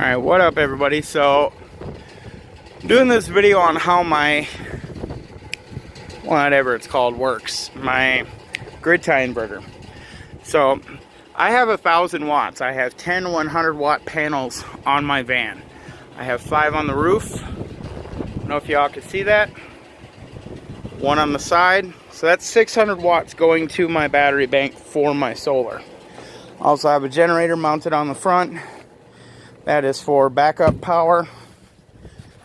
Alright, what up everybody? So, doing this video on how my, whatever it's called, works. My grid tie inverter. So, I have 1,000 watts. I have 10 100 watt panels on my van. I have 5 on the roof. I don't know if y'all can see that. 1 on the side. So that's 600 watts going to my battery bank for my solar. Also have a generator mounted on the front. That is for backup power.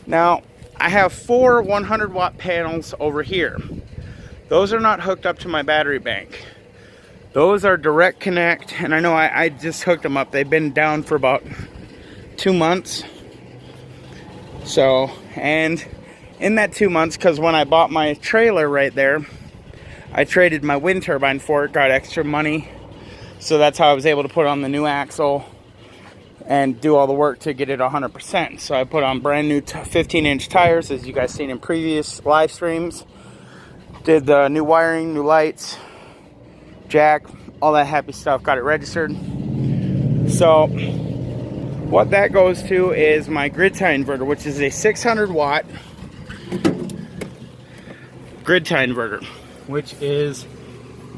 Now, I have 4 100 watt panels over here. Those are not hooked up to my battery bank. Those are direct connect, and I know I just hooked them up. They've been down for about 2 months. So, and in that 2 months, because when I bought my trailer right there, I traded my wind turbine for it, got extra money. So that's how I was able to put on the new axle and do all the work to get it 100%. So I put on brand new 15-inch tires, as you guys seen in previous live streams. Did the new wiring, new lights, jack, all that happy stuff, got it registered. So what that goes to is my grid tie inverter, which is a 600 watt grid tie inverter, which is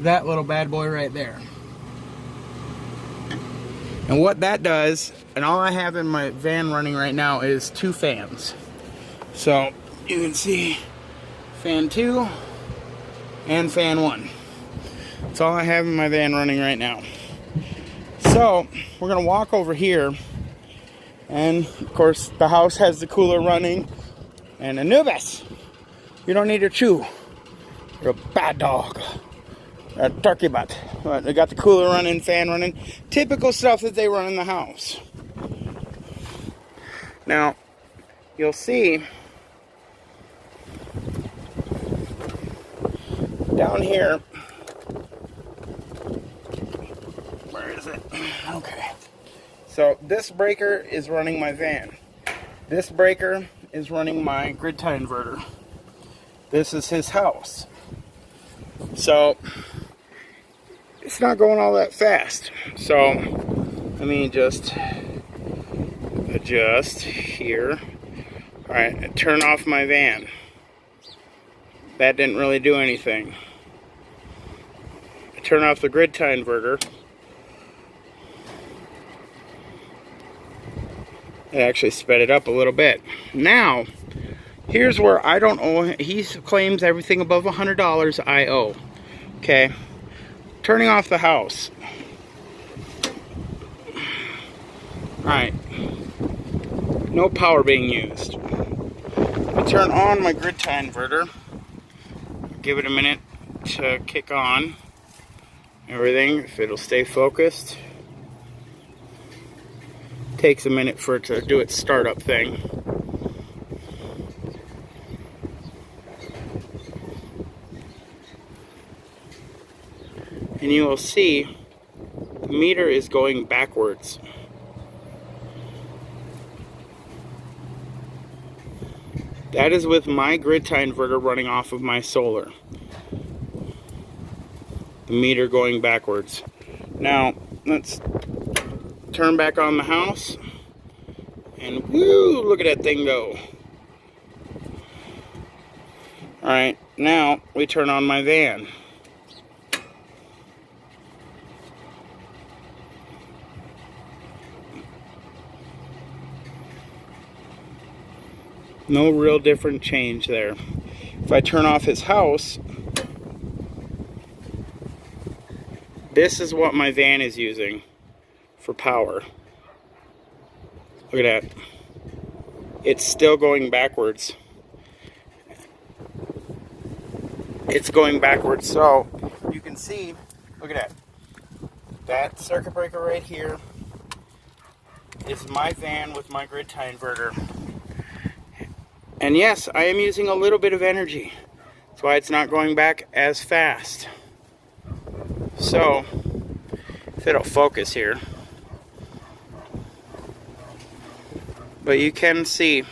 that little bad boy right there. And what that does, and all I have in my van running right now is 2 fans. So you can see fan 2 and fan 1. That's all I have in my van running right now. So we're gonna walk over here, and of course the house has the cooler running. And Anubis, you don't need to chew. You're a bad dog. A turkey butt. But they got the cooler running, fan running. Typical stuff that they run in the house. Now, you'll see down here. Where is it? Okay. So this breaker is running my van. This breaker is running my grid tie inverter. This is his house. So it's not going all that fast. So let me just adjust here. Alright, turn off my van. That didn't really do anything. Turn off the grid tie inverter. It actually sped it up a little bit. Now, here's where I don't owe. He claims everything above $100 I owe. Okay. Turning off the house. Alright. No power being used. I turn on my grid tie inverter. Give it a minute to kick on. Everything, if it'll stay focused. Takes a minute for it to do its startup thing. And you will see the meter is going backwards. That is with my grid tie inverter running off of my solar. The meter going backwards. Now, let's turn back on the house. And woo, look at that thing go. Alright, now we turn on my van. No real different change there. If I turn off his house, this is what my van is using for power. Look at that. It's still going backwards. It's going backwards. So you can see, look at that. That circuit breaker right here is my van with my grid tie inverter. And yes, I am using a little bit of energy. That's why it's not going back as fast. So, if it'll focus here. But you can see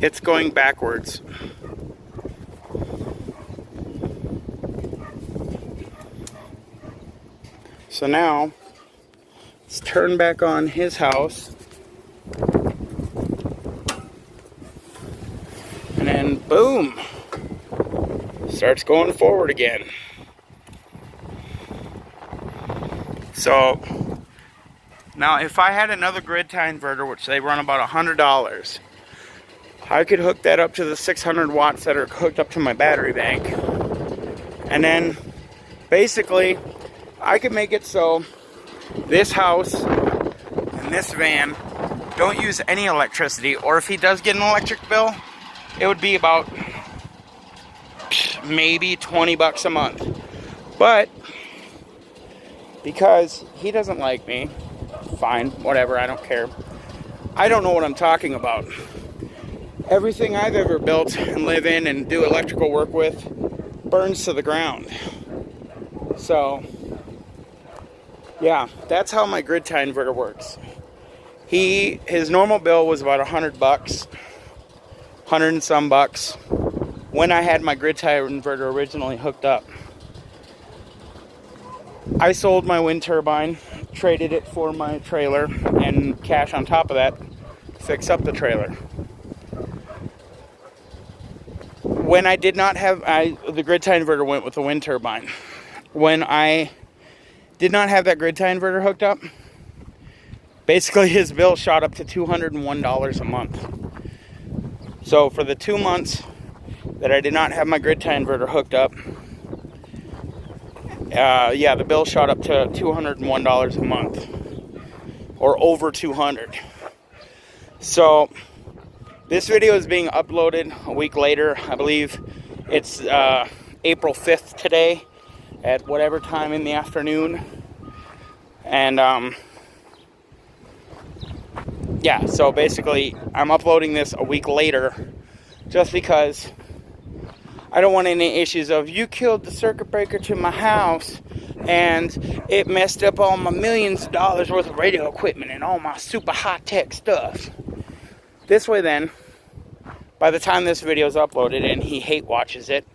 it's going backwards. So now, let's turn back on his house. starts going forward again. So now if I had another grid tie inverter, which they run about $100, I could hook that up to the 600 watts that are hooked up to my battery bank. And then basically I could make it so this house and this van don't use any electricity, or if he does get an electric bill, it would be about maybe 20 bucks a month. But because he doesn't like me, fine, whatever, I don't care. I don't know what I'm talking about. Everything I've ever built and live in and do electrical work with burns to the ground. So yeah, that's how my grid tie inverter works. His normal bill was about 100 bucks, 100 and some bucks, when I had my grid tie inverter originally hooked up. I sold my wind turbine, traded it for my trailer, and cash on top of that, fix up the trailer. When I did not have, the grid tie inverter went with the wind turbine. When I did not have that grid tie inverter hooked up, basically his bill shot up to $201 a month. So for the 2 months that I did not have my grid tie inverter hooked up, yeah, the bill shot up to $201 a month, or over 200. So this video is being uploaded a week later. I believe it's April 5th today at whatever time in the afternoon. And yeah, so basically I'm uploading this a week later just because I don't want any issues of, you killed the circuit breaker to my house and it messed up all my millions of dollars worth of radio equipment and all my super high-tech stuff. This way then, by the time this video is uploaded and he hate watches it,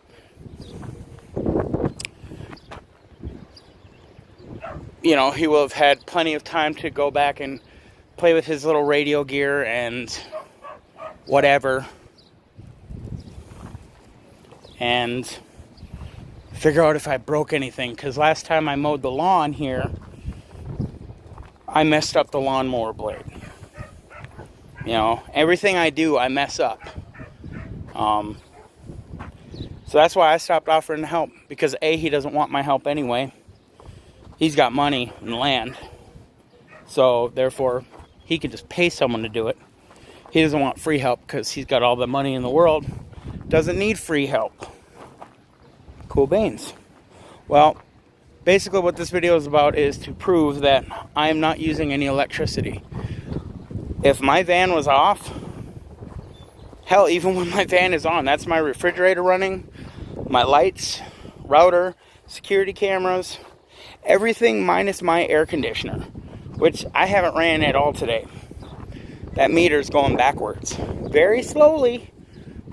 you know, he will have had plenty of time to go back and play with his little radio gear and whatever, and figure out if I broke anything. Because last time I mowed the lawn here, I messed up the lawnmower blade. You know, everything I do, I mess up. So that's why I stopped offering help, because A, he doesn't want my help anyway. He's got money and land, so therefore he could just pay someone to do it. He doesn't want free help because he's got all the money in the world. Doesn't need free help. Cool beans. Well, basically what this video is about is to prove that I am not using any electricity. If my van was off, hell, even when my van is on, that's my refrigerator running, my lights, router, security cameras, everything minus my air conditioner, which I haven't ran at all today. That meter's going backwards. Very slowly,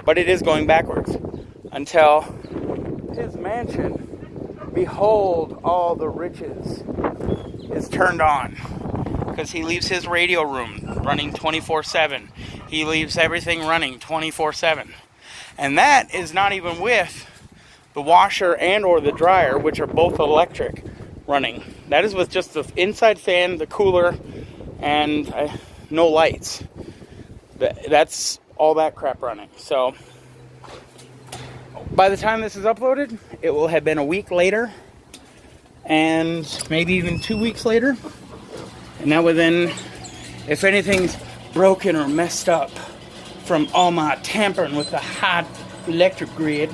but it is going backwards. Until his mansion, behold all the riches, is turned on. Because he leaves his radio room running 24/7. He leaves everything running 24/7. And that is not even with the washer and or the dryer, which are both electric, running. That is with just the inside fan, the cooler, and no lights. That's all that crap running. So by the time this is uploaded, it will have been a week later, and maybe even 2 weeks later. And that way then, if anything's broken or messed up from all my tampering with the hot electric grid,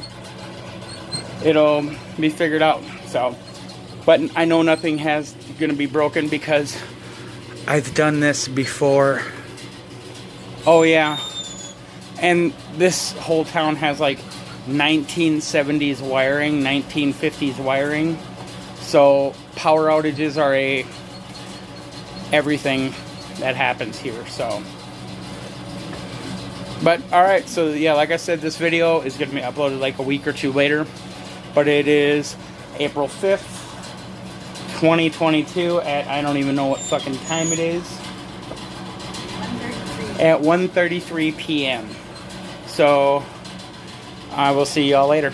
it'll be figured out. So, but I know nothing has gonna be broken because I've done this before. Oh yeah, and this whole town has like 1970s wiring, 1950s wiring. So power outages are everything that happens here. So, but all right. So yeah, like I said, this video is gonna be uploaded like a week or two later. But it is April 5th. 2022 at, I don't even know what fucking time it is. 1:33. At 1:33 p.m. So I will see y'all later.